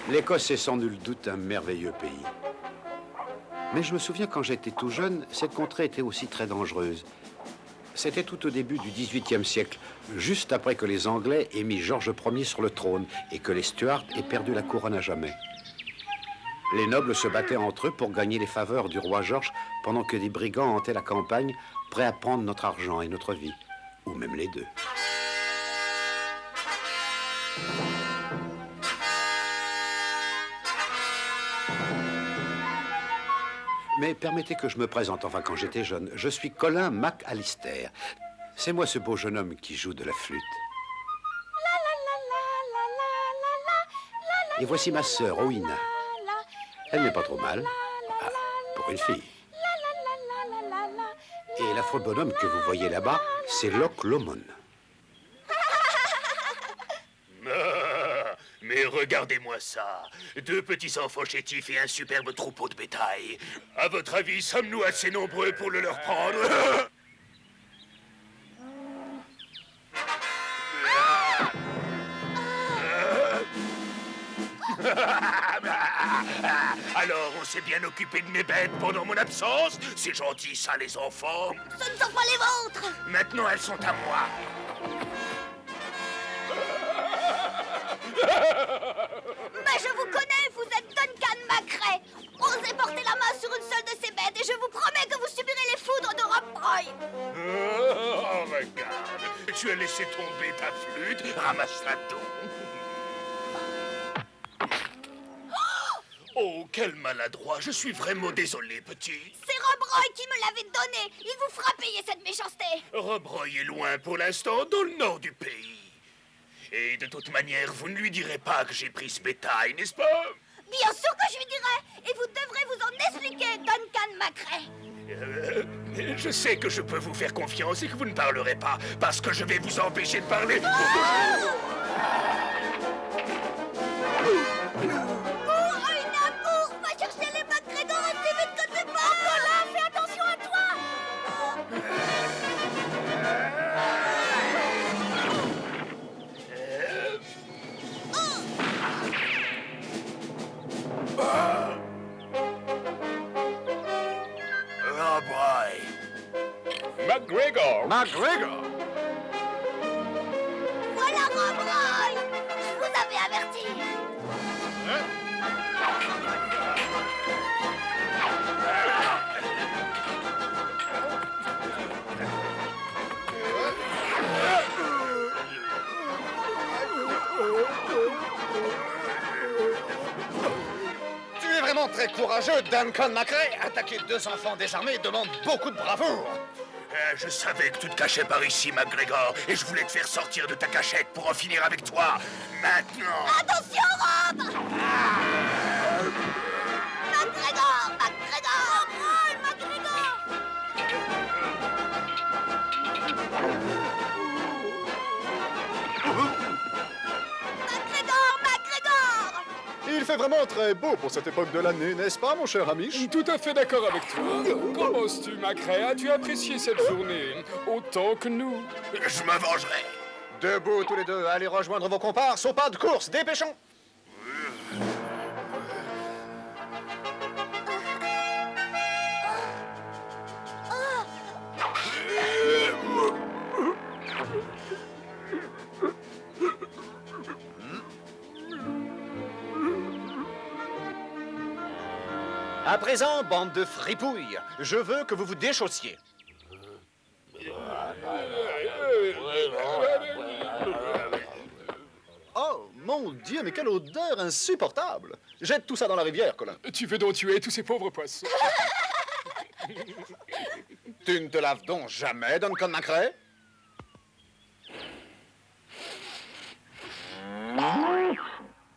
L'Écosse est sans nul doute un merveilleux pays. Mais je me souviens quand j'étais tout jeune, cette contrée était aussi très dangereuse. C'était tout au début du XVIIIe siècle, juste après que les Anglais aient mis George Ier sur le trône et que les Stuarts aient perdu la couronne à jamais. Les nobles se battaient entre eux pour gagner les faveurs du roi George pendant que des brigands hantaient la campagne, prêts à prendre notre argent et notre vie, ou même les deux. Mais permettez que je me présente, enfin quand j'étais jeune. Je suis Colin McAllister. C'est moi ce beau jeune homme qui joue de la flûte. Et voici ma sœur, Owina. Elle n'est pas trop mal, pour une fille. Et l'affreux bonhomme que vous voyez là-bas, c'est Loch Lomond. Mais regardez-moi ça. 2 petits enfants chétifs et un superbe troupeau de bétail. À votre avis, sommes-nous assez nombreux pour le leur prendre? Alors, on s'est bien occupé de mes bêtes pendant mon absence? C'est gentil, ça, les enfants. Ce ne sont pas les vôtres! Maintenant, elles sont à moi. Mais je vous connais, vous êtes Duncan MacRae. Osez porter la main sur une seule de ces bêtes et je vous promets que vous subirez les foudres de Rob Roy. Oh, regarde. Tu as laissé tomber ta flûte. Ramasse-la donc. Oh, quel maladroit. Je suis vraiment désolé, petit. C'est Rob Roy qui me l'avait donné. Il vous fera payer cette méchanceté. Rob Roy est loin pour l'instant, dans le nord du pays. Et de toute manière, vous ne lui direz pas que j'ai pris ce bétail, n'est-ce pas? Bien sûr que je lui dirai. Et vous devrez vous en expliquer, Duncan MacRae. Je sais que je peux vous faire confiance et que vous ne parlerez pas, parce que je vais vous empêcher de parler. Va chercher les MacGregor aussi vite que tu peux. Colin, fais attention à toi. Rob Roy. MacGregor! MacGregor! Voilà Rob Roy. Je vous avais averti. Tu es vraiment très courageux, Duncan MacRae. Attaquer 2 enfants désarmés demande beaucoup de bravoure. Je savais que tu te cachais par ici, MacGregor, et je voulais te faire sortir de ta cachette pour en finir avec toi. Maintenant... Attention, Rob. MacGregor, MacGregor. Rob Roy, MacGregor. MacGregor, MacGregor. Il fait vraiment très beau pour cette époque de l'année, n'est-ce pas, mon cher Amish? Tout à fait d'accord avec toi. Commences-tu, MacRae? As-tu apprécié cette journée autant que nous? Je me vengerai. Debout tous les deux, allez rejoindre vos comparses au pas de course, dépêchons. À présent, bande de fripouilles, je veux que vous vous déchaussiez. Oh, mon Dieu, mais quelle odeur insupportable! Jette tout ça dans la rivière, Colin. Tu veux donc tuer tous ces pauvres poissons? Tu ne te laves donc jamais, Duncan MacRae?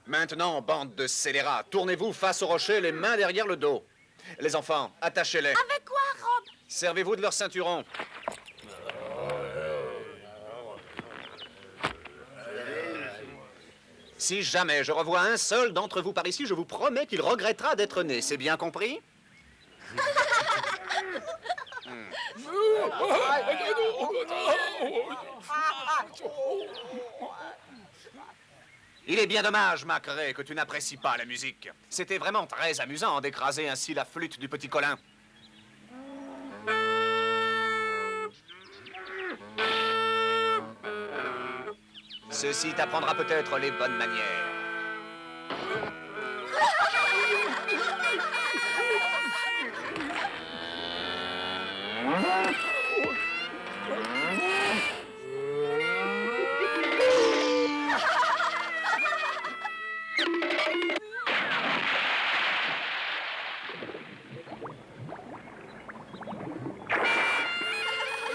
Maintenant, bande de scélérats, tournez-vous face au rocher, les mains derrière le dos. Les enfants, attachez-les. Avec quoi, Rob? Servez-vous de leur ceinturon. Si jamais je revois un seul d'entre vous par ici, je vous promets qu'il regrettera d'être né. C'est bien compris? Il est bien dommage, Macré, que tu n'apprécies pas la musique. C'était vraiment très amusant d'écraser ainsi la flûte du petit Colin. Ceci t'apprendra peut-être les bonnes manières.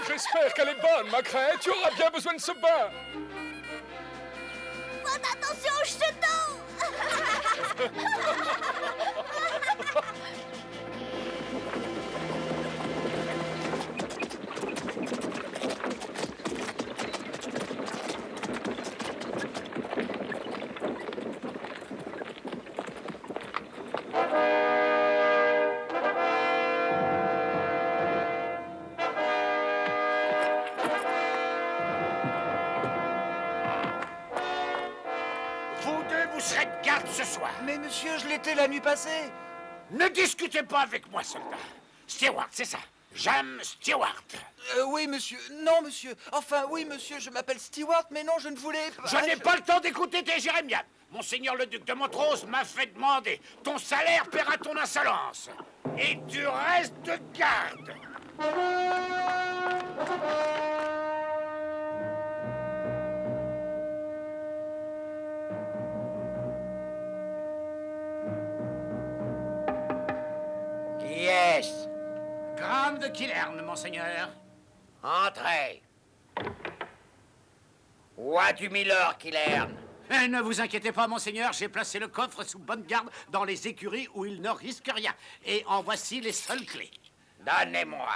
J'espère qu'elle est bonne, Macré. Tu auras bien besoin de ce bain. Faites attention aux jetons. Vous deux, vous serez de garde ce soir. Mais monsieur, je l'étais la nuit passée. Ne discutez pas avec moi, soldat. Stewart, c'est ça. James Stewart. Oui, monsieur. Non, monsieur. Enfin, oui, monsieur, je m'appelle Stewart, mais non, je ne voulais pas... Je n'ai pas le temps d'écouter tes jérémiades. Monseigneur le duc de Montrose m'a fait demander. Ton salaire paiera ton insolence. Et tu restes de garde. Qui est-ce? Graham de Killern, monseigneur. Entrez. Où as-tu mis l'or, Killern? Ne vous inquiétez pas, monseigneur, j'ai placé le coffre sous bonne garde dans les écuries où il ne risque rien. Et en voici les seules clés. Donnez-moi.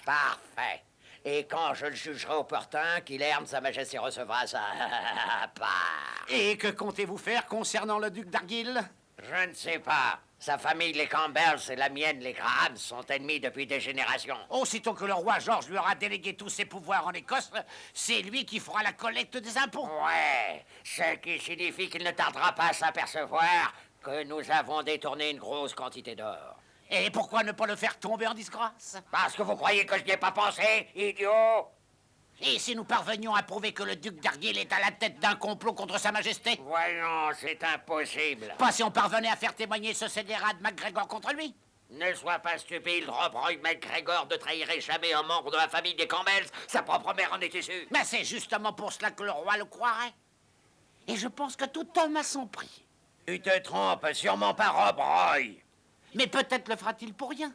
Parfait. Et quand je le jugerai opportun, Killern, Sa Majesté recevra sa part. Et que comptez-vous faire concernant le duc d'Argyll? Je ne sais pas. Sa famille, les Campbells, et la mienne, les Graham, sont ennemis depuis des générations. Aussitôt que le roi George lui aura délégué tous ses pouvoirs en Écosse, c'est lui qui fera la collecte des impôts. Ouais, ce qui signifie qu'il ne tardera pas à s'apercevoir que nous avons détourné une grosse quantité d'or. Et pourquoi ne pas le faire tomber en disgrâce? Parce que vous croyez que je n'y ai pas pensé, idiot? Et si nous parvenions à prouver que le duc d'Argyll est à la tête d'un complot contre Sa Majesté? Voyons, c'est impossible. Pas si on parvenait à faire témoigner ce scélérat de MacGregor contre lui? Ne sois pas stupide, Rob Roy MacGregor ne trahirait jamais un membre de la famille des Campbells. Sa propre mère en était sûre. Mais c'est justement pour cela que le roi le croirait. Et je pense que tout homme a son prix. Tu te trompes, sûrement pas Rob Roy. Mais peut-être le fera-t-il pour rien.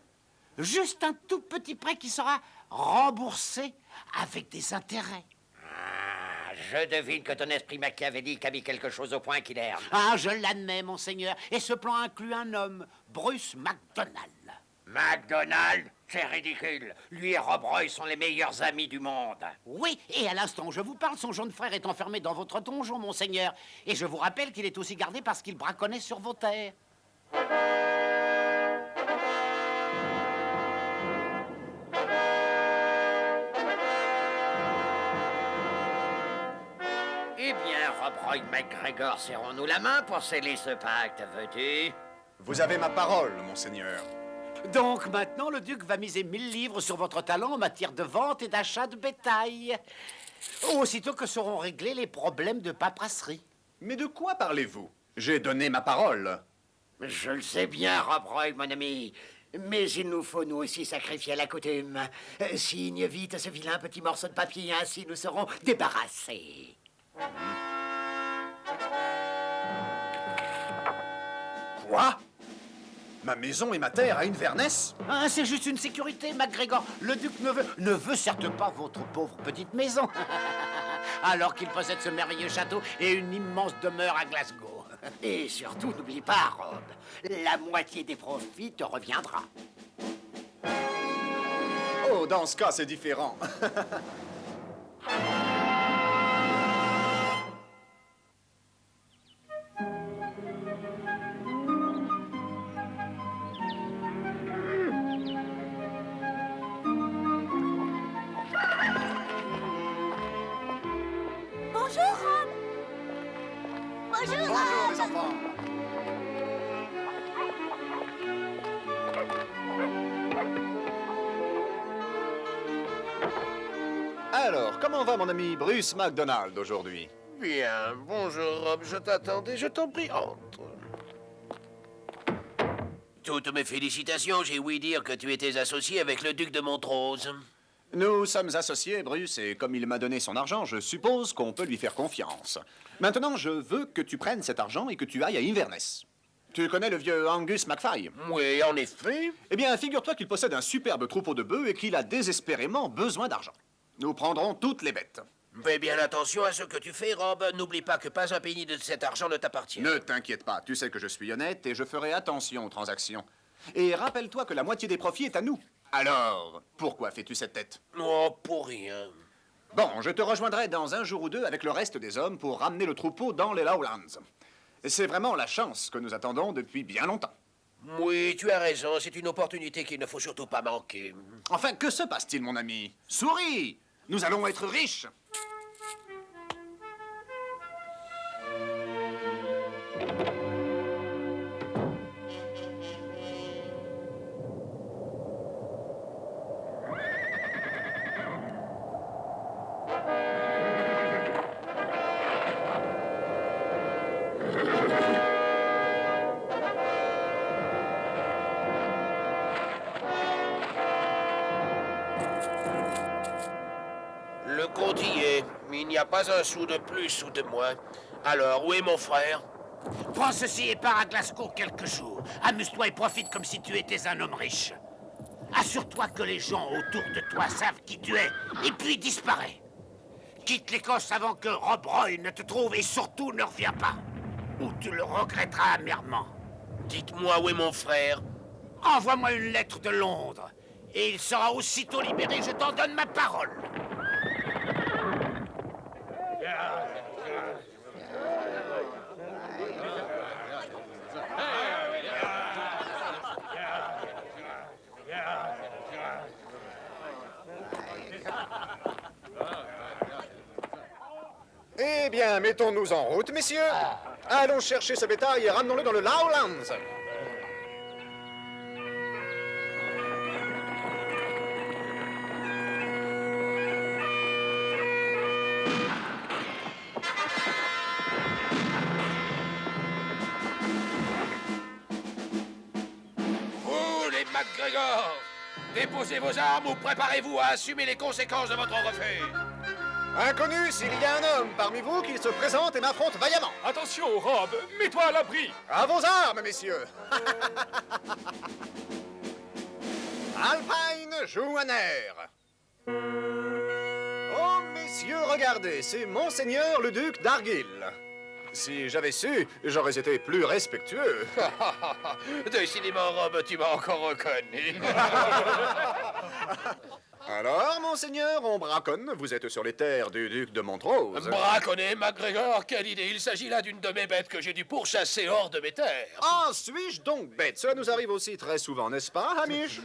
Juste un tout petit prêt qui sera remboursé avec des intérêts. Ah, je devine que ton esprit machiavélique a mis quelque chose au point, Killern. Ah, je l'admets, monseigneur. Et ce plan inclut un homme, Bruce MacDonald. MacDonald? C'est ridicule. Lui et Rob Roy sont les meilleurs amis du monde. Oui, et à l'instant où je vous parle, son jeune frère est enfermé dans votre donjon, monseigneur. Et je vous rappelle qu'il est aussi gardé parce qu'il braconnait sur vos terres. Eh bien, Rob Roy MacGregor, serrons-nous la main pour sceller ce pacte, veux-tu? Vous avez ma parole, monseigneur. Donc maintenant, le duc va miser 1000 livres sur votre talent en matière de vente et d'achat de bétail. Aussitôt que seront réglés les problèmes de paperasserie. Mais de quoi parlez-vous? J'ai donné ma parole. Je le sais bien, Rob Roy, mon ami. Mais il nous faut, nous aussi, sacrifier la coutume. Signe vite ce vilain petit morceau de papier, ainsi nous serons débarrassés. Quoi? Ma maison et ma terre à Inverness? Ah, c'est juste une sécurité, MacGregor. Le duc ne veut certes pas votre pauvre petite maison. Alors qu'il possède ce merveilleux château et une immense demeure à Glasgow. Et surtout, n'oublie pas, Rob, la moitié des profits te reviendra. Oh, dans ce cas, c'est différent. enfants. Alors, comment va mon ami Bruce McDonald aujourd'hui? Bien, bonjour Rob, je t'attendais, je t'en prie, entre. Toutes mes félicitations, j'ai ouï dire que tu étais associé avec le duc de Montrose. Nous sommes associés, Bruce, et comme il m'a donné son argent, je suppose qu'on peut lui faire confiance. Maintenant, je veux que tu prennes cet argent et que tu ailles à Inverness. Tu connais le vieux Angus MacFay? Oui, en effet. Eh bien, figure-toi qu'il possède un superbe troupeau de bœufs et qu'il a désespérément besoin d'argent. Nous prendrons toutes les bêtes. Fais bien attention à ce que tu fais, Rob. N'oublie pas que pas un penny de cet argent ne t'appartient. Ne t'inquiète pas, tu sais que je suis honnête et je ferai attention aux transactions. Et rappelle-toi que la moitié des profits est à nous. Alors, pourquoi fais-tu cette tête? Oh, pour rien. Bon, je te rejoindrai dans un jour ou deux avec le reste des hommes pour ramener le troupeau dans les Lowlands. C'est vraiment la chance que nous attendons depuis bien longtemps. Oui, tu as raison, c'est une opportunité qu'il ne faut surtout pas manquer. Enfin, que se passe-t-il, mon ami? Souris! Nous allons être riches! Le compte y est, mais il n'y a pas un sou de plus ou de moins. Alors, où est mon frère? Prends ceci et pars à Glasgow quelques jours. Amuse-toi et profite comme si tu étais un homme riche. Assure-toi que les gens autour de toi savent qui tu es, et puis disparais. Quitte l'Écosse avant que Rob Roy ne te trouve, et surtout ne reviens pas. Ou tu le regretteras amèrement. Dites-moi où est mon frère. Envoie-moi une lettre de Londres, et il sera aussitôt libéré, je t'en donne ma parole. Eh bien, mettons-nous en route, messieurs. Allons chercher ce bétail et ramenons-le dans le Lowlands. Vous, les MacGregor, déposez vos armes ou préparez-vous à assumer les conséquences de votre refus. Inconnu, s'il y a un homme parmi vous qui se présente et m'affronte vaillamment. Attention, Rob, mets-toi à l'abri. À vos armes, messieurs. Alpine joue un air. Oh, messieurs, regardez, c'est Monseigneur le duc d'Argyll. Si j'avais su, j'aurais été plus respectueux. Décidément, Rob, tu m'as encore reconnu. Alors, Monseigneur, on braconne, vous êtes sur les terres du duc de Montrose. Braconner, MacGregor, quelle idée. Il s'agit là d'une de mes bêtes que j'ai dû pourchasser hors de mes terres. Ah, suis-je donc bête? Cela nous arrive aussi très souvent, n'est-ce pas, Hamish?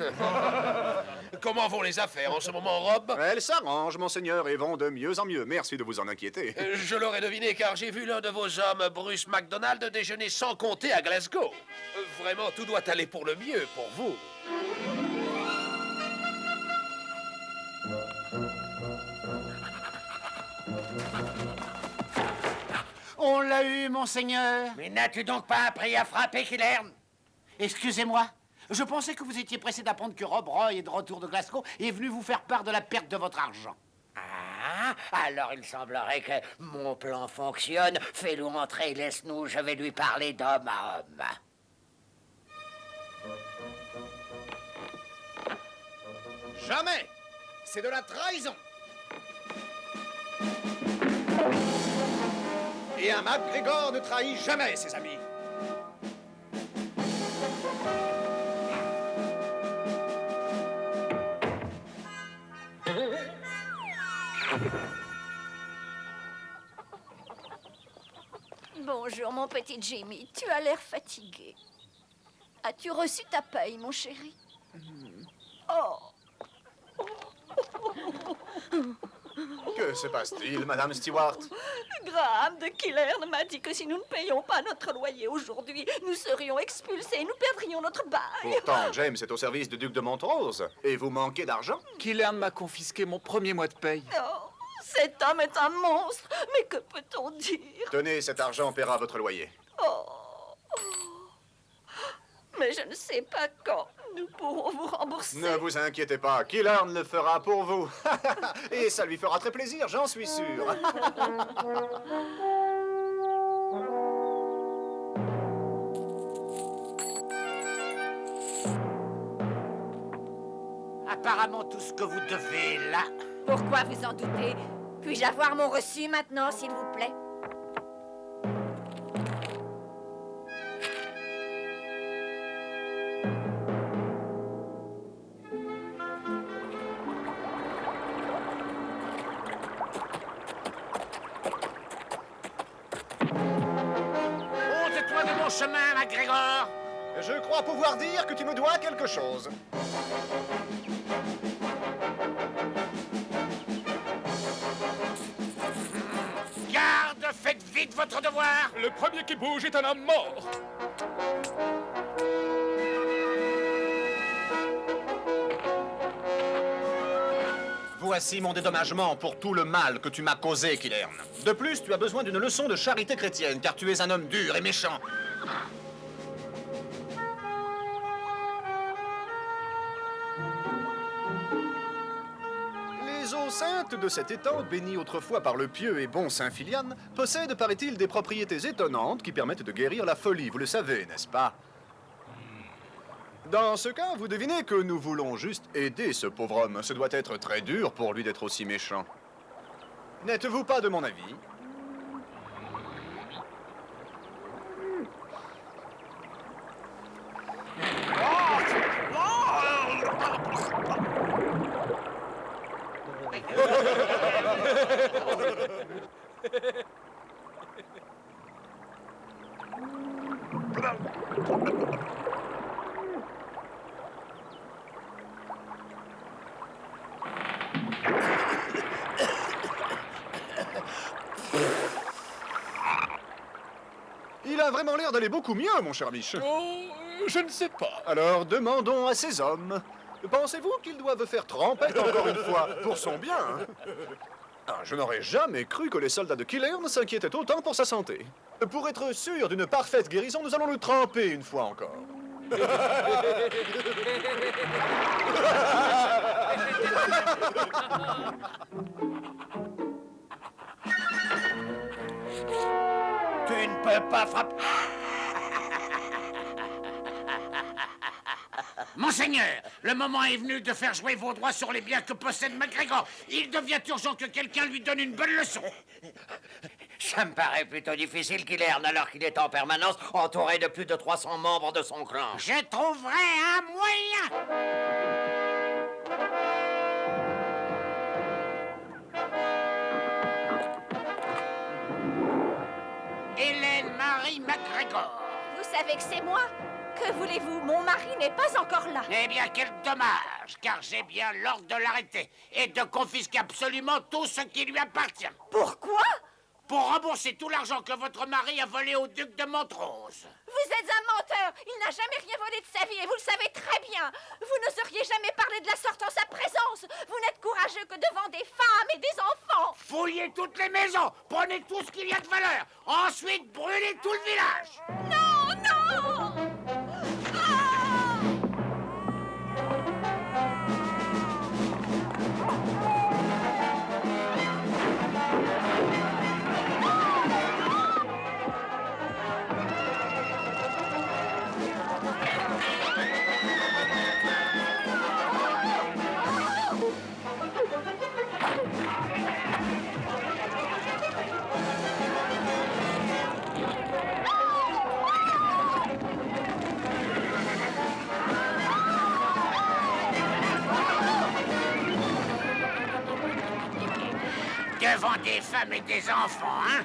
Comment vont les affaires en ce moment, Rob? Elles s'arrangent, Monseigneur, et vont de mieux en mieux. Merci de vous en inquiéter. Je l'aurais deviné car j'ai vu l'un de vos hommes, Bruce MacDonald, déjeuner sans compter à Glasgow. Vraiment, tout doit aller pour le mieux pour vous. On l'a eu, monseigneur. Mais n'as-tu donc pas appris à frapper, Killern? Excusez-moi. Je pensais que vous étiez pressé d'apprendre que Rob Roy est de retour de Glasgow et est venu vous faire part de la perte de votre argent. Ah, alors il semblerait que mon plan fonctionne. Fais-le entrer, laisse-nous, je vais lui parler d'homme à homme. Jamais! C'est de la trahison! Et un MacGregor ne trahit jamais ses amis. Bonjour, mon petit Jimmy. Tu as l'air fatigué. As-tu reçu ta paye, mon chéri? Oh! Que se passe-t-il, Madame Stewart? Graham de Killern m'a dit que si nous ne payons pas notre loyer aujourd'hui, nous serions expulsés et nous perdrions notre bail. Pourtant, James est au service du duc de Montrose. Et vous manquez d'argent? Killern m'a confisqué mon premier mois de paye. Oh, cet homme est un monstre. Mais que peut-on dire? Tenez, cet argent paiera votre loyer. Oh. Mais je ne sais pas quand nous pourrons vous rembourser. Ne vous inquiétez pas, Killern le fera pour vous. Et ça lui fera très plaisir, j'en suis sûr. Apparemment, tout ce que vous devez est là. Pourquoi vous en doutez? Puis-je avoir mon reçu maintenant, s'il vous plaît? Ôte-toi de mon chemin, MacGregor. Je crois pouvoir dire que tu me dois quelque chose. Garde, faites vite votre devoir. Le premier qui bouge est un homme mort. Voici mon dédommagement pour tout le mal que tu m'as causé, Killern. De plus, tu as besoin d'une leçon de charité chrétienne, car tu es un homme dur et méchant. Les eaux saintes de cet étang, béni autrefois par le pieux et bon Saint Filian, possèdent, paraît-il, des propriétés étonnantes qui permettent de guérir la folie, vous le savez, n'est-ce pas? Dans ce cas, vous devinez que nous voulons juste aider ce pauvre homme. Ce doit être très dur pour lui d'être aussi méchant. N'êtes-vous pas de mon avis? Il a vraiment l'air d'aller beaucoup mieux, mon cher Mich. Oh, je ne sais pas. Alors, demandons à ces hommes. Pensez-vous qu'ils doivent faire trempette encore une fois, pour son bien, hein? Ah, je n'aurais jamais cru que les soldats de Killern s'inquiétaient autant pour sa santé. Pour être sûr d'une parfaite guérison, nous allons le tremper une fois encore. Tu ne peux pas frapper. Monseigneur, le moment est venu de faire jouer vos droits sur les biens que possède MacGregor. Il devient urgent que quelqu'un lui donne une bonne leçon. Ça me paraît plutôt difficile, Killern, alors qu'il est en permanence entouré de plus de 300 membres de son clan. Je trouverai un moyen. Hélène Marie MacGregor. Vous savez que c'est moi? Que voulez-vous? Mon mari n'est pas encore là. Eh bien, quel dommage, car j'ai bien l'ordre de l'arrêter et de confisquer absolument tout ce qui lui appartient. Pourquoi? Pour rembourser tout l'argent que votre mari a volé au duc de Montrose. Vous êtes un menteur. Il n'a jamais rien volé de sa vie et vous le savez très bien. Vous n'oseriez jamais parler de la sorte en sa présence. Vous n'êtes courageux que devant des femmes et des enfants. Fouillez toutes les maisons, prenez tout ce qu'il y a de valeur. Ensuite, brûlez tout le village. Non, non! Devant des femmes et des enfants, hein?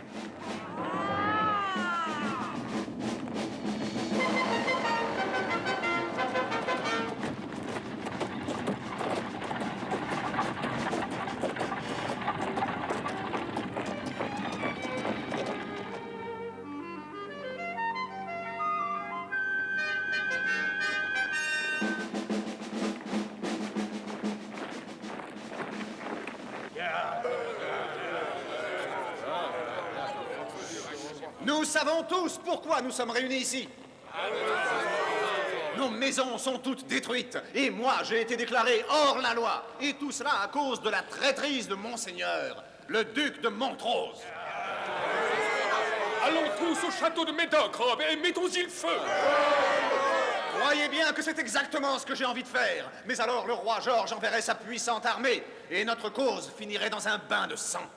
Nous savons tous pourquoi nous sommes réunis ici. Nos maisons sont toutes détruites, et moi j'ai été déclaré hors la loi. Et tout cela à cause de la traîtrise de Monseigneur, le duc de Montrose. Allons tous au château de Médoc, et mettons-y le feu. Croyez bien que c'est exactement ce que j'ai envie de faire. Mais alors le roi George enverrait sa puissante armée, et notre cause finirait dans un bain de sang.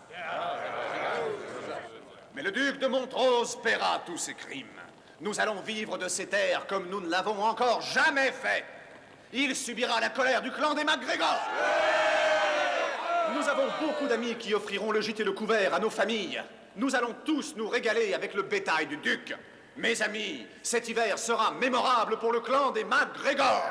Mais le duc de Montrose paiera tous ses crimes. Nous allons vivre de ces terres comme nous ne l'avons encore jamais fait. Il subira la colère du clan des MacGregor. Nous avons beaucoup d'amis qui offriront le gîte et le couvert à nos familles. Nous allons tous nous régaler avec le bétail du duc. Mes amis, cet hiver sera mémorable pour le clan des MacGregor.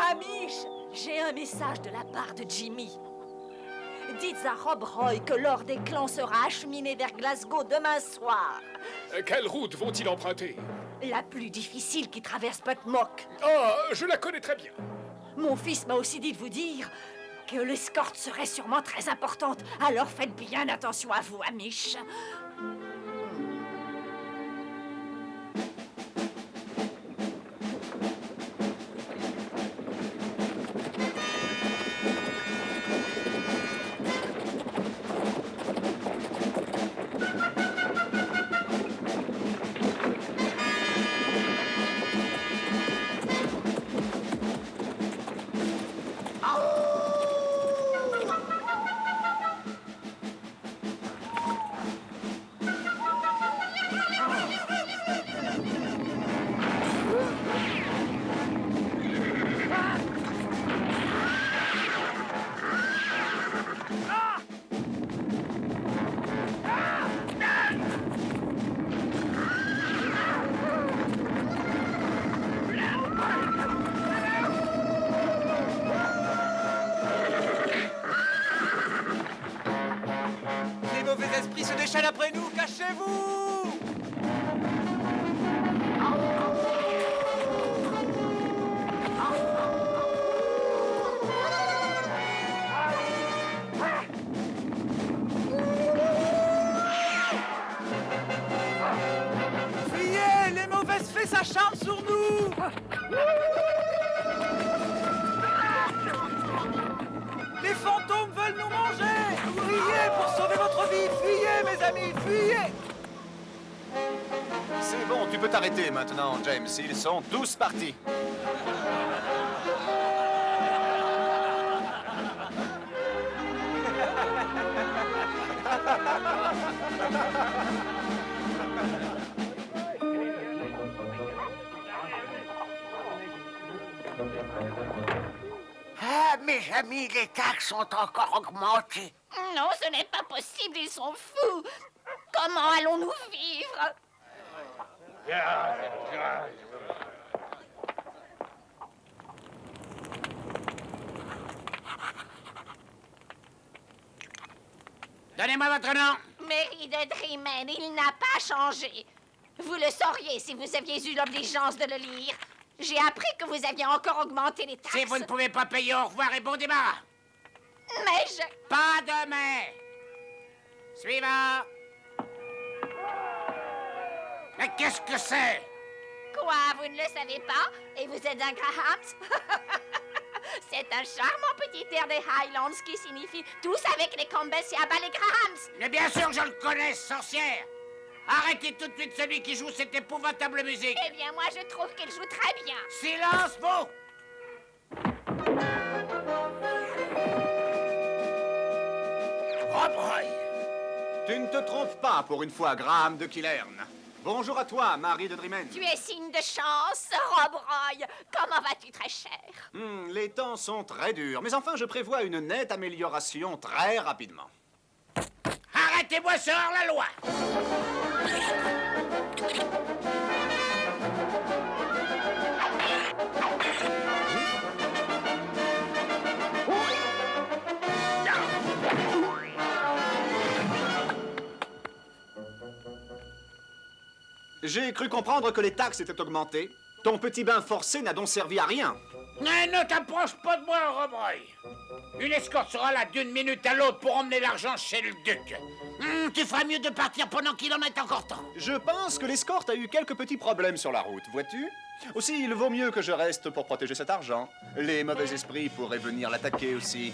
Amish, j'ai un message de la part de Jimmy. Dites à Rob Roy que l'or des clans sera acheminé vers Glasgow demain soir. Quelle route vont-ils emprunter? La plus difficile qui traverse Potmock. Oh, je la connais très bien. Mon fils m'a aussi dit de vous dire que l'escorte serait sûrement très importante. Alors faites bien attention à vous, Amish. Les mauvais esprits se déchaînent après nous, cachez-vous! Fuyez! Les mauvaises fées s'acharnent sur nous! Les fantômes veulent nous manger! Fuyez pour sauver votre vie! Fuyez, mes amis, fuyez! C'est bon, tu peux t'arrêter maintenant, James. Ils sont tous partis. Ah, mes amis, les taxes sont encore augmentées. Non, ce n'est pas possible, ils sont fous. Comment allons-nous vivre? Donnez-moi votre nom. Mary de Dreamen, il n'a pas changé. Vous le sauriez si vous aviez eu l'obligeance de le lire. J'ai appris que vous aviez encore augmenté les taxes. Si vous ne pouvez pas payer, au revoir et bon débarras. Mais je... Pas de mais. Suivant. Mais qu'est-ce que c'est? Quoi, vous ne le savez pas? Et vous êtes un Grahams? C'est un charmant petit air des Highlands qui signifie « Tous avec les Campbells et abat les Grahams ». Mais bien sûr que je le connais, sorcière. Arrêtez tout de suite celui qui joue cette épouvantable musique. Eh bien, moi, je trouve qu'il joue très bien. Silence, vous! Rob Roy! Tu ne te trompes pas pour une fois, Graham de Killern. Bonjour à toi, Marie de Dreamen. Tu es signe de chance, Rob Roy. Comment vas-tu, très cher? Les temps sont très durs, mais enfin, je prévois une nette amélioration très rapidement. Arrêtez-moi sur la loi! J'ai cru comprendre que les taxes étaient augmentées. Ton petit bain forcé n'a donc servi à rien. Mais ne t'approche pas de moi, Rob Roy. Une escorte sera là d'une minute à l'autre pour emmener l'argent chez le duc. Tu feras mieux de partir pendant qu'il en est encore temps. Je pense que l'escorte a eu quelques petits problèmes sur la route, vois-tu? Aussi, il vaut mieux que je reste pour protéger cet argent. Les mauvais esprits pourraient venir l'attaquer aussi.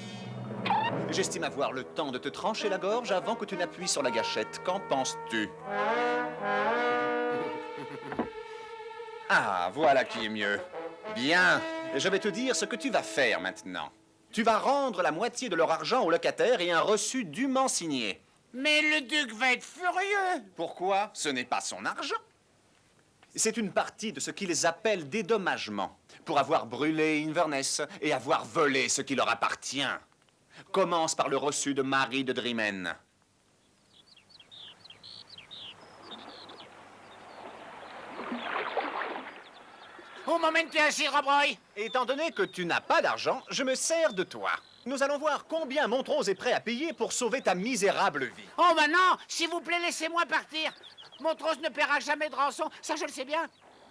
J'estime avoir le temps de te trancher la gorge avant que tu n'appuies sur la gâchette. Qu'en penses-tu? Ah, voilà qui est mieux. Bien, je vais te dire ce que tu vas faire maintenant. Tu vas rendre la moitié de leur argent aux locataires et un reçu dûment signé. Mais le duc va être furieux. Pourquoi? Ce n'est pas son argent. C'est une partie de ce qu'ils appellent dédommagement, pour avoir brûlé Inverness et avoir volé ce qui leur appartient. Commence par le reçu de Marie de Dreamen. Au moment où tu agis, Rob Roy. Étant donné que tu n'as pas d'argent, je me sers de toi. Nous allons voir combien Montrose est prêt à payer pour sauver ta misérable vie. Oh, ben non, s'il vous plaît, laissez-moi partir. Montrose ne paiera jamais de rançon, ça je le sais bien.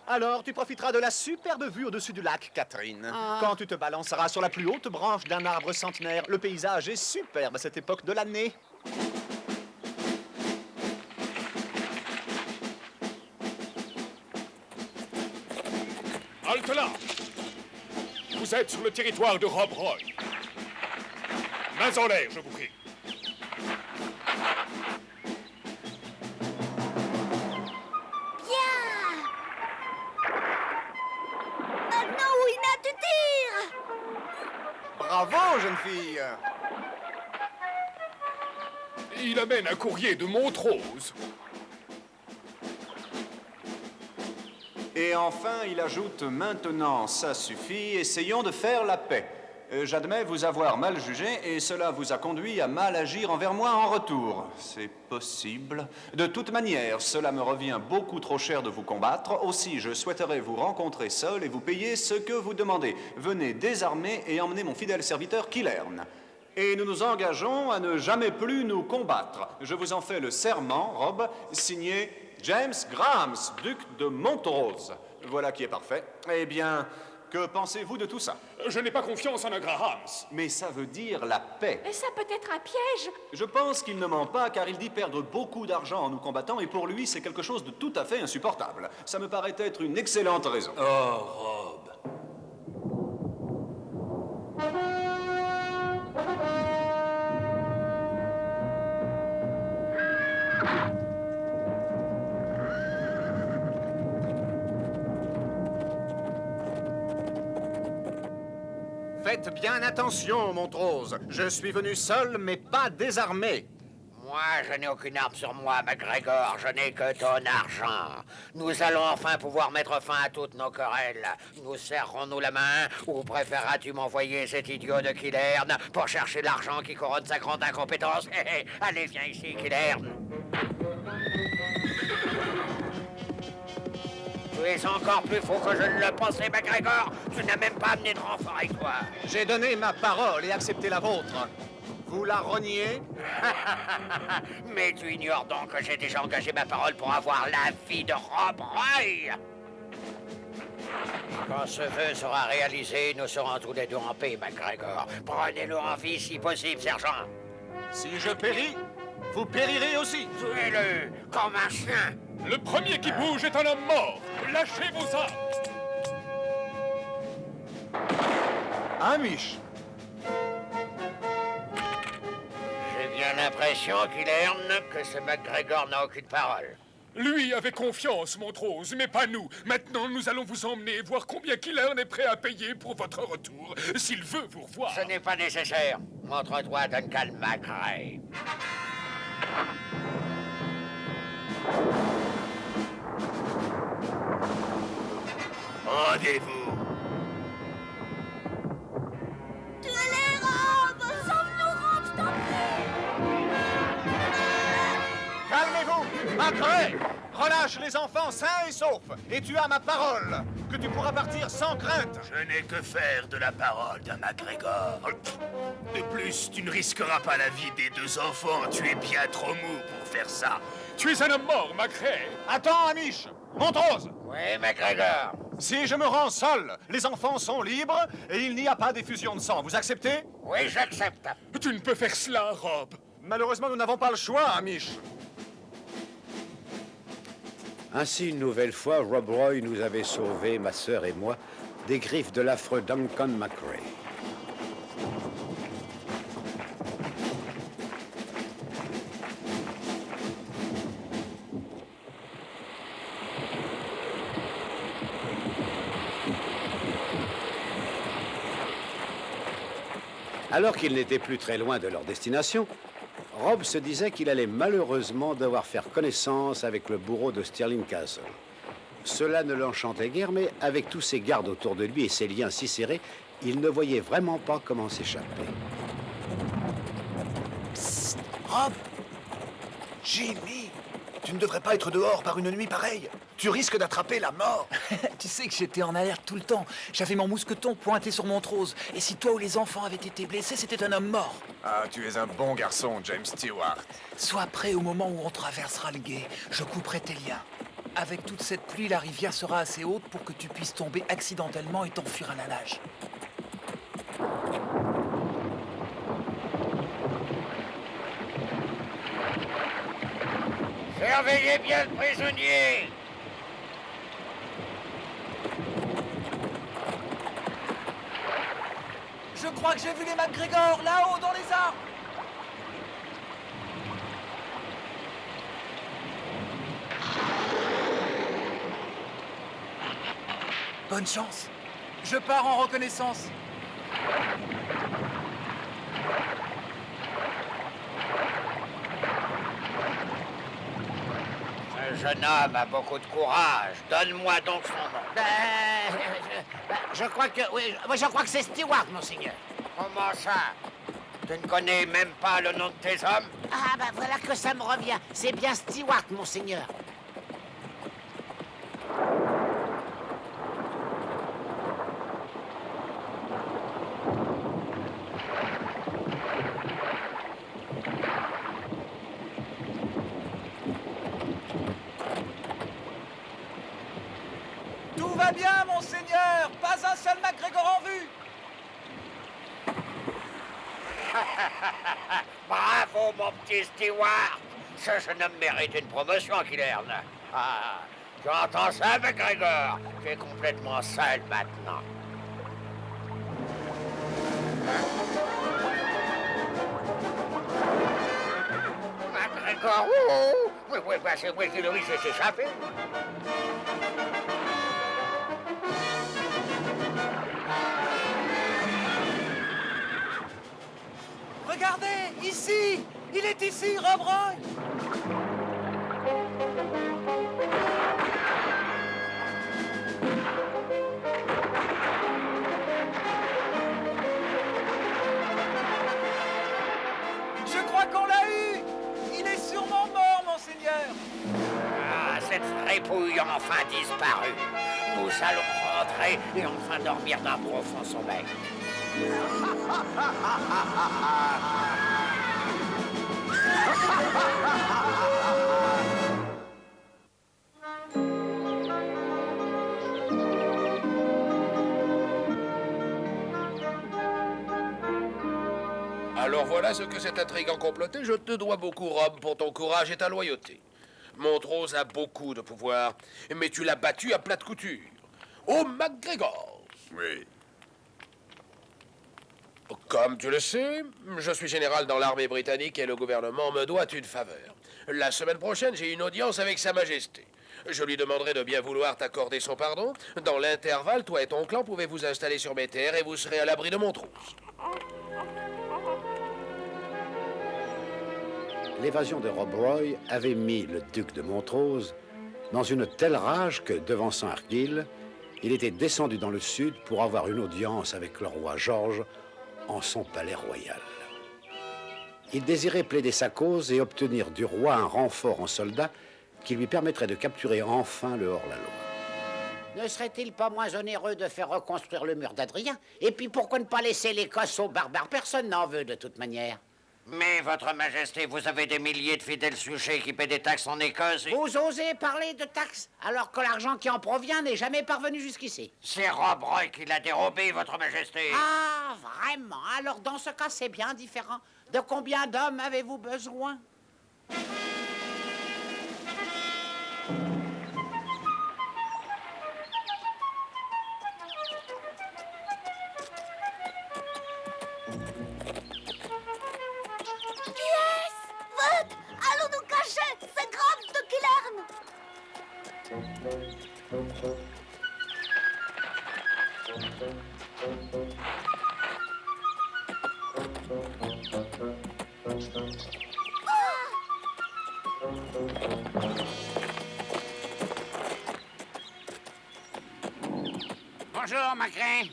Alors, tu profiteras de la superbe vue au-dessus du lac, Catherine. Quand tu te balanceras sur la plus haute branche d'un arbre centenaire, le paysage est superbe à cette époque de l'année. Halte là! Vous êtes sur le territoire de Rob Roy. Mains en l'air, je vous prie. Maintenant, Wina, tu tires! Bravo, jeune fille! Il amène un courrier de Montrose. Et enfin, il ajoute « Maintenant, ça suffit, essayons de faire la paix. J'admets vous avoir mal jugé et cela vous a conduit à mal agir envers moi en retour. C'est possible. De toute manière, cela me revient beaucoup trop cher de vous combattre. Aussi, je souhaiterais vous rencontrer seul et vous payer ce que vous demandez. Venez désarmer et emmener mon fidèle serviteur Killern. Et nous nous engageons à ne jamais plus nous combattre. Je vous en fais le serment, Rob, signé James Grahams, duc de Montrose. Voilà qui est parfait. Eh bien, que pensez-vous de tout ça? Je n'ai pas confiance en un Grahams. Mais ça veut dire la paix. Et ça peut être un piège. Je pense qu'il ne ment pas car il dit perdre beaucoup d'argent en nous combattant et pour lui, c'est quelque chose de tout à fait insupportable. Ça me paraît être une excellente raison. Oh, Rob. Faites bien attention, Montrose. Je suis venu seul, mais pas désarmé. Moi, je n'ai aucune arme sur moi, MacGregor. Je n'ai que ton argent. Nous allons enfin pouvoir mettre fin à toutes nos querelles. Nous serrons-nous la main ou préféreras-tu m'envoyer cet idiot de Killern pour chercher l'argent qui couronne sa grande incompétence? Allez, viens ici, Killern. Tu es encore plus fou que je ne le pensais, MacGregor. Tu n'as même pas amené de renfort avec toi. J'ai donné ma parole et accepté la vôtre. Vous la reniez? Mais tu ignores donc que j'ai déjà engagé ma parole pour avoir la vie de Rob Roy. Quand ce vœu sera réalisé, nous serons tous les deux en paix, MacGregor. Prenez-le en vie si possible, sergent. Si je péris, vous périrez aussi. Tuez-le comme un chien. Le premier qui bouge est un homme mort. Lâchez vos armes. Amish! J'ai bien l'impression, Killern, que ce MacGregor n'a aucune parole. Lui avait confiance, Montrose, mais pas nous. Maintenant, nous allons vous emmener et voir combien Killern est prêt à payer pour votre retour, s'il veut vous revoir. Ce n'est pas nécessaire. Montre-toi, Duncan MacRae. Rendez-vous. Tu es les robes! Sauve-nous, Rob, je t'en prie! Calmez-vous! Macrae! Relâche les enfants sains et saufs! Et tu as ma parole que tu pourras partir sans crainte! Je n'ai que faire de la parole d'un MacGregor. De plus, tu ne risqueras pas la vie des deux enfants. Tu es bien trop mou pour faire ça. Tu es un homme mort, MacRae. Attends, Amish! Montrose! Oui, MacGregor. Si je me rends seul, les enfants sont libres et il n'y a pas d'effusion de sang. Vous acceptez? Oui, j'accepte. Tu ne peux faire cela, Rob. Malheureusement, nous n'avons pas le choix, Amish. Ainsi, une nouvelle fois, Rob Roy nous avait sauvés, ma sœur et moi, des griffes de l'affreux Duncan McRae. Alors qu'ils n'étaient plus très loin de leur destination, Rob se disait qu'il allait malheureusement devoir faire connaissance avec le bourreau de Stirling Castle. Cela ne l'enchantait guère, mais avec tous ses gardes autour de lui et ses liens si serrés, il ne voyait vraiment pas comment s'échapper. Psst, Rob! Jimmy! Tu ne devrais pas être dehors par une nuit pareille. Tu risques d'attraper la mort. Tu sais que j'étais en alerte tout le temps. J'avais mon mousqueton pointé sur Montrose. Et si toi ou les enfants avaient été blessés, c'était un homme mort. Ah, tu es un bon garçon, James Stewart. Sois prêt au moment où on traversera le gué. Je couperai tes liens. Avec toute cette pluie, la rivière sera assez haute pour que tu puisses tomber accidentellement et t'enfuir à la nage. Surveillez bien le prisonnier. Je crois que j'ai vu les MacGregor là-haut dans les arbres. Bonne chance. Je pars en reconnaissance. Ce jeune homme a beaucoup de courage. Donne-moi donc son nom. Je crois que... Oui, je crois que c'est Stewart, monseigneur. Comment ça? Tu ne connais même pas le nom de tes hommes? Ah, ben voilà que ça me revient. C'est bien Stewart, monseigneur. Tout va bien, monseigneur. Pas un seul MacGregor en vue. Bravo, mon petit Stewart. Ce jeune homme mérite une promotion, Killern. Ah, tu entends ça, MacGregor? Tu es complètement seul maintenant. MacGregor, oui, c'est moi qui le risque de s'échapper. Regardez, ici. Il est ici, Rob Roy. Je crois qu'on l'a eu. Il est sûrement mort, monseigneur. Ah, cette frépouille a enfin disparu. Nous allons rentrer et enfin dormir d'un profond sommeil. Alors voilà ce que cette intrigue en complotée. Je te dois beaucoup, Rob, pour ton courage et ta loyauté. Montrose a beaucoup de pouvoir, mais tu l'as battu à plate couture. Au MacGregor. Oui. Comme tu le sais, je suis général dans l'armée britannique et le gouvernement me doit une faveur. La semaine prochaine, j'ai une audience avec Sa Majesté. Je lui demanderai de bien vouloir t'accorder son pardon. Dans l'intervalle, toi et ton clan pouvez vous installer sur mes terres et vous serez à l'abri de Montrose. L'évasion de Rob Roy avait mis le duc de Montrose dans une telle rage que, devançant Argyll, il était descendu dans le sud pour avoir une audience avec le roi George en son palais royal. Il désirait plaider sa cause et obtenir du roi un renfort en soldats qui lui permettrait de capturer enfin le hors-la-loi. Ne serait-il pas moins onéreux de faire reconstruire le mur d'Adrien? Et puis pourquoi ne pas laisser l'Écosse aux barbares? Personne n'en veut de toute manière. Mais, Votre Majesté, vous avez des milliers de fidèles sujets qui paient des taxes en Écosse. Vous osez parler de taxes alors que l'argent qui en provient n'est jamais parvenu jusqu'ici. C'est Rob Roy qui l'a dérobé, Votre Majesté. Ah, vraiment? Alors dans ce cas, c'est bien différent. De combien d'hommes avez-vous besoin? Vite! Allons nous cacher! C'est grave de Kilern! Bonjour, Macrae.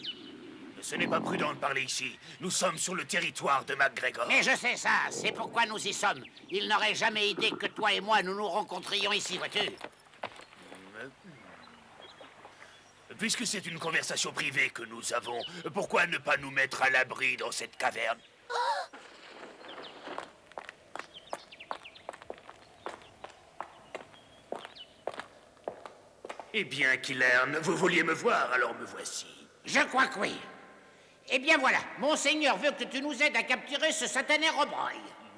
Ce n'est pas prudent de parler ici. Nous sommes sur le territoire de MacGregor. Mais je sais ça, c'est pourquoi nous y sommes. Il n'aurait jamais idée que toi et moi nous nous rencontrions ici, vois-tu? Puisque c'est une conversation privée que nous avons, pourquoi ne pas nous mettre à l'abri dans cette caverne? Eh bien, Kilern, vous vouliez me voir, alors me voici. Je crois que oui. Eh bien voilà, Monseigneur veut que tu nous aides à capturer ce satané Rob Roy.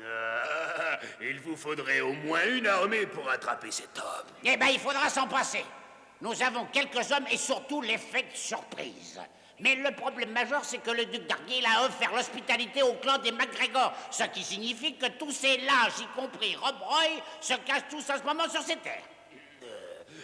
Ah, il vous faudrait au moins une armée pour attraper cet homme. Eh bien, il faudra s'en passer. Nous avons quelques hommes et surtout l'effet de surprise. Mais le problème majeur, c'est que le duc d'Argyll a offert l'hospitalité au clan des MacGregor, ce qui signifie que tous ces lâches, y compris Rob Roy, se cachent tous en ce moment sur ces terres.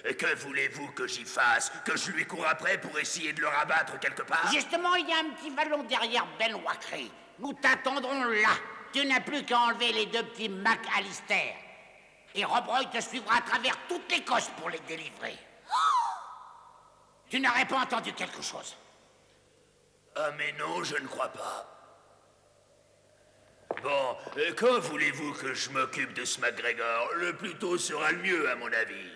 Que voulez-vous que j'y fasse? Que je lui cours après pour essayer de le rabattre quelque part? Justement, il y a un petit vallon derrière Ben Wakri. Nous t'attendrons là. Tu n'as plus qu'à enlever les deux petits Mac Alistair. Et Rob Roy te suivra à travers toute l'Écosse pour les délivrer. Tu n'aurais pas entendu quelque chose? Ah mais non, je ne crois pas. Bon, quand voulez-vous que je m'occupe de ce MacGregor? Le plus tôt sera le mieux, à mon avis.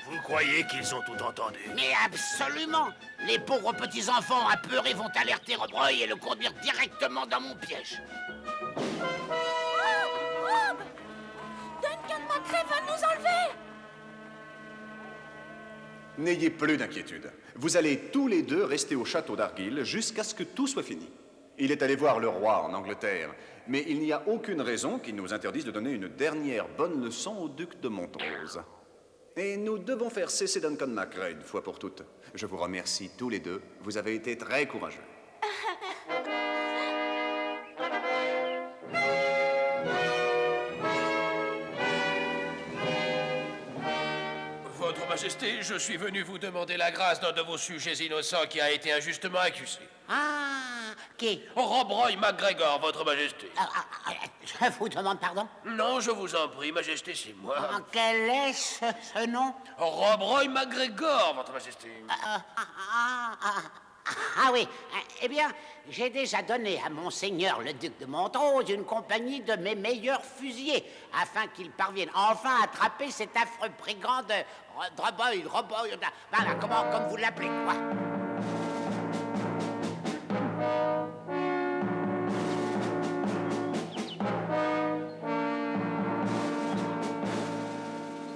Vous croyez qu'ils ont tout entendu? Mais absolument. Les pauvres petits-enfants apeurés vont alerter Rob Roy et le conduire directement dans mon piège. Rob! Duncan Macrae va nous enlever! N'ayez plus d'inquiétude. Vous allez tous les deux rester au château d'Argyll jusqu'à ce que tout soit fini. Il est allé voir le roi en Angleterre, mais il n'y a aucune raison qui nous interdise de donner une dernière bonne leçon au duc de Montrose. Et nous devons faire cesser Duncan Macrae une fois pour toutes. Je vous remercie tous les deux. Vous avez été très courageux. Votre Majesté, je suis venu vous demander la grâce d'un de vos sujets innocents qui a été injustement accusé. Ah, qui? Rob Roy MacGregor, Votre Majesté. Je vous demande pardon? Non, je vous en prie, Majesté, c'est moi. Quel est ce nom? Rob Roy MacGregor, Votre Majesté. Ah oui, eh bien, j'ai déjà donné à Monseigneur le duc de Montrose une compagnie de mes meilleurs fusiliers, afin qu'il parvienne enfin à attraper cet affreux brigand de Roboy, voilà, comme vous l'appelez, quoi.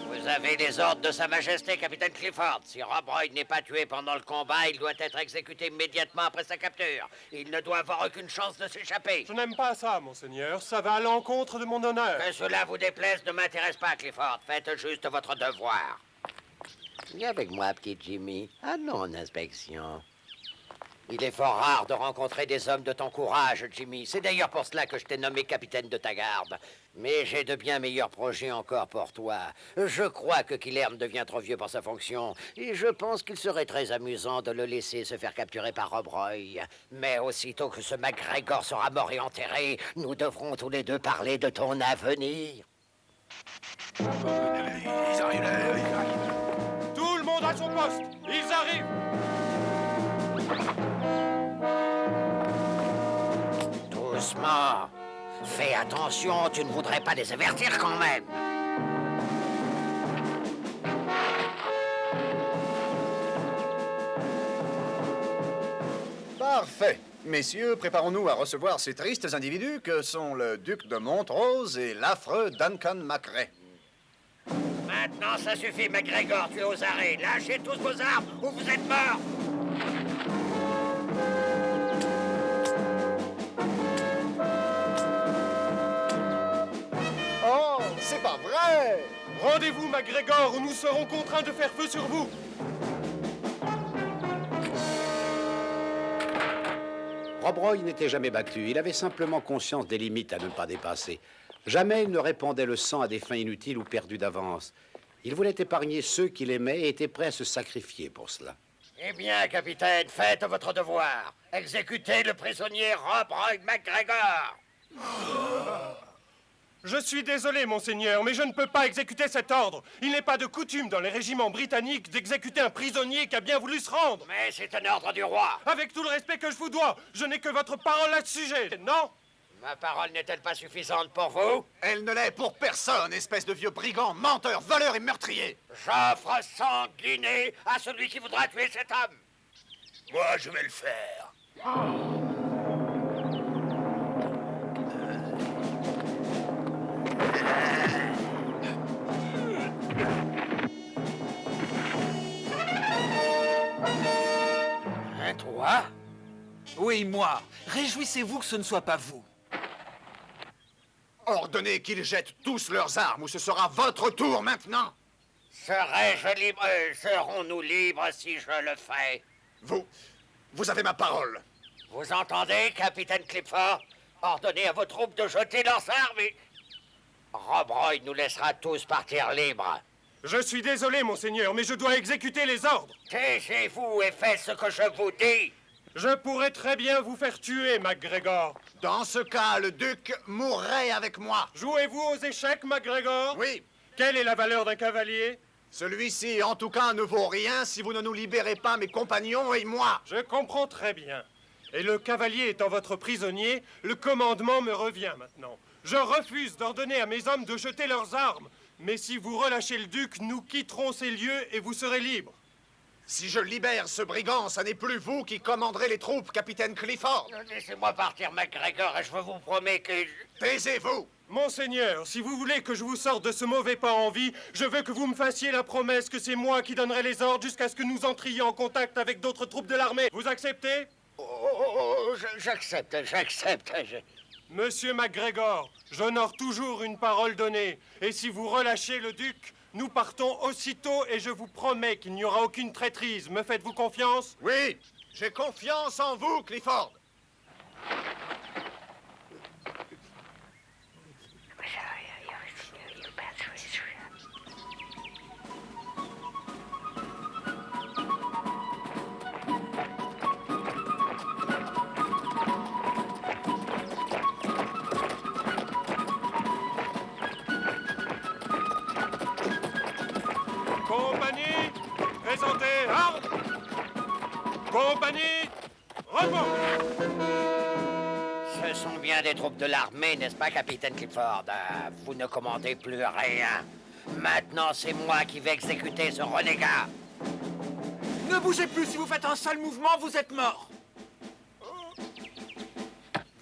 Vous avez les ordres de Sa Majesté, capitaine Clifford. Si Rob Roy n'est pas tué pendant le combat, il doit être exécuté immédiatement après sa capture. Il ne doit avoir aucune chance de s'échapper. Je n'aime pas ça, monseigneur. Ça va à l'encontre de mon honneur. Que cela vous déplaise ne m'intéresse pas, Clifford. Faites juste votre devoir. Viens avec moi, petit Jimmy. Allons en inspection. Il est fort rare de rencontrer des hommes de ton courage, Jimmy. C'est d'ailleurs pour cela que je t'ai nommé capitaine de ta garde. Mais j'ai de bien meilleurs projets encore pour toi. Je crois que Kilern devient trop vieux pour sa fonction. Et je pense qu'il serait très amusant de le laisser se faire capturer par Rob Roy. Mais aussitôt que ce MacGregor sera mort et enterré, nous devrons tous les deux parler de ton avenir. Ils arrivent là, ils arrivent. Tout le monde à son poste. Ils arrivent. doucement. Fais attention, tu ne voudrais pas les avertir quand même. Parfait. Messieurs, préparons-nous à recevoir ces tristes individus que sont le duc de Montrose et l'affreux Duncan MacRae. Maintenant, ça suffit, MacGregor, tu es aux arrêts. Lâchez tous vos armes ou vous êtes morts. Oh, c'est pas vrai! Rendez-vous, MacGregor, ou nous serons contraints de faire feu sur vous. Rob Roy n'était jamais battu. Il avait simplement conscience des limites à ne pas dépasser. Jamais il ne répandait le sang à des fins inutiles ou perdues d'avance. Il voulait épargner ceux qu'il aimait et était prêt à se sacrifier pour cela. Eh bien, capitaine, faites votre devoir. Exécutez le prisonnier Rob Roy MacGregor. Je suis désolé, monseigneur, mais je ne peux pas exécuter cet ordre. Il n'est pas de coutume dans les régiments britanniques d'exécuter un prisonnier qui a bien voulu se rendre. Mais c'est un ordre du roi. Avec tout le respect que je vous dois, je n'ai que votre parole à ce sujet, non? Ma parole n'est-elle pas suffisante pour vous? Elle ne l'est pour personne, espèce de vieux brigand, menteur, voleur et meurtrier. J'offre 100 guinées à celui qui voudra tuer cet homme. Moi, je vais le faire. Hein, toi? Oui, moi. Réjouissez-vous que ce ne soit pas vous. Ordonnez qu'ils jettent tous leurs armes ou ce sera votre tour maintenant. Serais-je libre? Serons-nous libres si je le fais? Vous avez ma parole. Vous entendez, capitaine Clifford? Ordonnez à vos troupes de jeter leurs armes et... Rob Roy nous laissera tous partir libres. Je suis désolé, monseigneur, mais je dois exécuter les ordres. Taisez-vous et faites ce que je vous dis. Je pourrais très bien vous faire tuer, MacGregor. Dans ce cas, le duc mourrait avec moi. Jouez-vous aux échecs, MacGregor? Oui. Quelle est la valeur d'un cavalier? Celui-ci, en tout cas, ne vaut rien si vous ne nous libérez pas, mes compagnons et moi. Je comprends très bien. Et le cavalier étant votre prisonnier, le commandement me revient maintenant. Je refuse d'ordonner à mes hommes de jeter leurs armes. Mais si vous relâchez le duc, nous quitterons ces lieux et vous serez libre. Si je libère ce brigand, ça n'est plus vous qui commanderez les troupes, capitaine Clifford. Laissez-moi partir, MacGregor, et je vous promets que... Taisez-vous! Monseigneur, si vous voulez que je vous sorte de ce mauvais pas en vie, je veux que vous me fassiez la promesse que c'est moi qui donnerai les ordres jusqu'à ce que nous entrions en contact avec d'autres troupes de l'armée. Vous acceptez? J'accepte. Monsieur MacGregor, j'honore toujours une parole donnée. Et si vous relâchez le duc, nous partons aussitôt et je vous promets qu'il n'y aura aucune traîtrise. Me faites-vous confiance? Oui, j'ai confiance en vous, Clifford. Compagnie, présentez armes. Compagnie, repos. Ce sont bien des troupes de l'armée, n'est-ce pas, capitaine Clifford? Vous ne commandez plus rien. Maintenant, c'est moi qui vais exécuter ce renégat. Ne bougez plus, si vous faites un seul mouvement, vous êtes mort.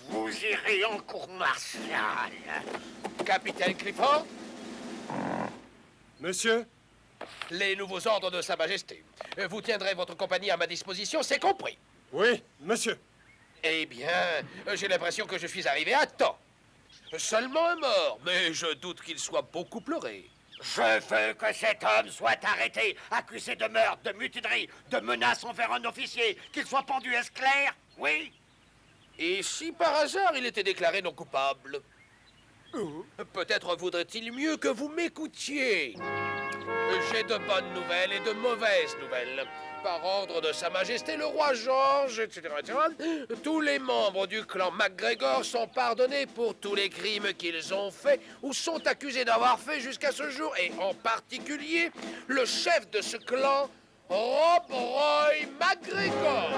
Vous irez en cour martiale. Capitaine Clifford, Monsieur? les nouveaux ordres de Sa Majesté. Vous tiendrez votre compagnie à ma disposition, c'est compris. Oui, monsieur. Eh bien, j'ai l'impression que je suis arrivé à temps. Seulement un mort, mais je doute qu'il soit beaucoup pleuré. Je veux que cet homme soit arrêté, accusé de meurtre, de mutinerie, de menace envers un officier, qu'il soit pendu, est-ce clair? Oui? Et si par hasard il était déclaré non coupable? Peut-être vaudrait-il mieux que vous m'écoutiez. J'ai de bonnes nouvelles et de mauvaises nouvelles. Par ordre de Sa Majesté le roi George, etc., tous les membres du clan MacGregor sont pardonnés pour tous les crimes qu'ils ont faits ou sont accusés d'avoir fait jusqu'à ce jour, et en particulier le chef de ce clan, Rob Roy MacGregor.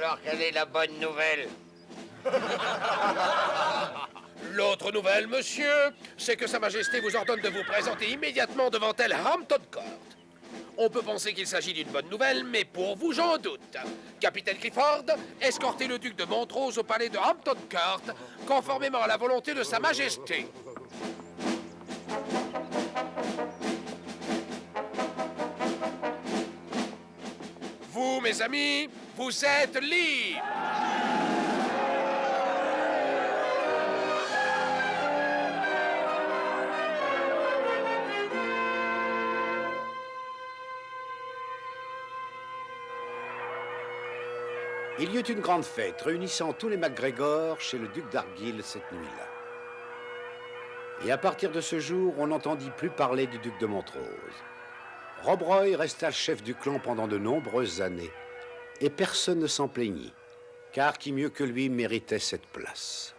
Alors, quelle est la bonne nouvelle? L'autre nouvelle, monsieur, c'est que Sa Majesté vous ordonne de vous présenter immédiatement devant elle à Hampton Court. On peut penser qu'il s'agit d'une bonne nouvelle, mais pour vous, j'en doute. Capitaine Clifford, escortez le duc de Montrose au palais de Hampton Court, conformément à la volonté de Sa Majesté. Vous, mes amis, vous êtes libres. Il y eut une grande fête réunissant tous les MacGregor chez le duc d'Argyll cette nuit-là. Et à partir de ce jour, on n'entendit plus parler du duc de Montrose. Rob Roy resta chef du clan pendant de nombreuses années, et personne ne s'en plaignit, car qui mieux que lui méritait cette place.